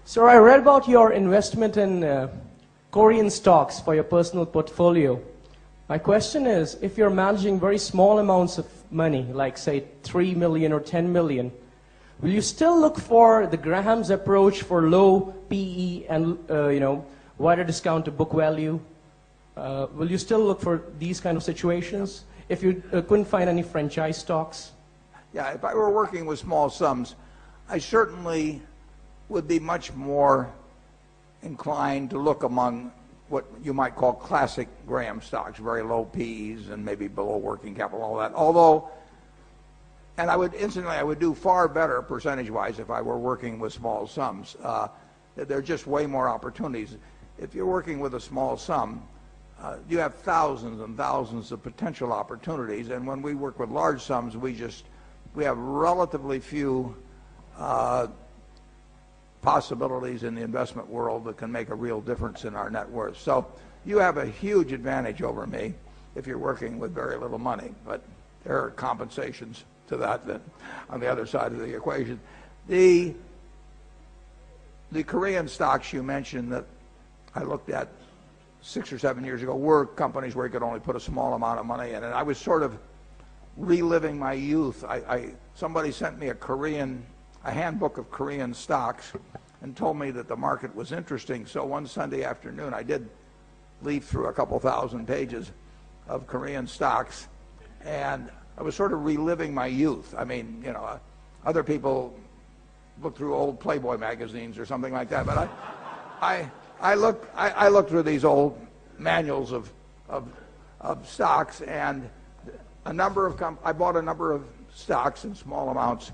Sir, I read about your investment in Korean stocks for your personal portfolio. My question is, if you're managing very small amounts of money, like say 3 million or 10 million, will you still look for the Graham's approach for low PE and wider discount to book value? Will you still look for these kind of situations if you couldn't find any franchise stocks? Yeah, if I were working with small sums, I certainly would be much more inclined to look among what you might call classic Graham stocks, very low P's and maybe below working capital, all that. Although, and I would do far better percentage-wise if I were working with small sums. There are just way more opportunities. If you're working with a small sum, you have thousands and thousands of potential opportunities. And when we work with large sums, we have relatively few possibilities in the investment world that can make a real difference in our net worth. So you have a huge advantage over me if you're working with very little money, but there are compensations to that on the other side of the equation. The Korean stocks you mentioned that I looked at 6 or 7 years ago were companies where you could only put a small amount of money in, and I was sort of reliving my youth. Somebody sent me a handbook of Korean stocks and told me that the market was interesting. So one Sunday afternoon, I did leaf through a couple thousand pages of Korean stocks, and I was sort of reliving my youth. I mean, other people look through old Playboy magazines or something like that, but I looked through these old manuals of stocks, and I bought a number of stocks in small amounts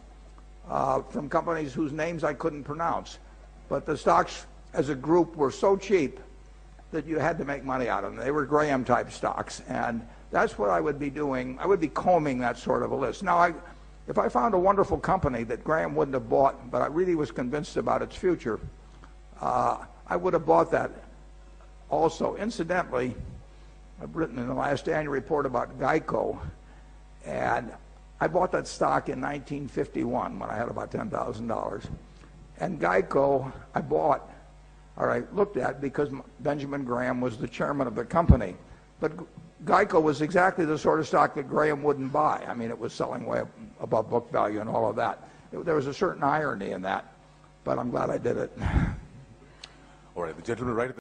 from companies whose names I couldn't pronounce. But the stocks as a group were so cheap that you had to make money out of them. They were Graham type stocks, and that's what I would be doing. I would be combing that sort of a list. Now, if I found a wonderful company that Graham wouldn't have bought, but I really was convinced about its future, I would have bought that also. Incidentally, I've written in the last annual report about Geico, and I bought that stock in 1951 when I had about $10,000. And Geico I looked at because Benjamin Graham was the chairman of the company. But Geico was exactly the sort of stock that Graham wouldn't buy. I mean, it was selling way above book value and all of that. There was a certain irony in that, but I'm glad I did it. All right, the gentleman right at the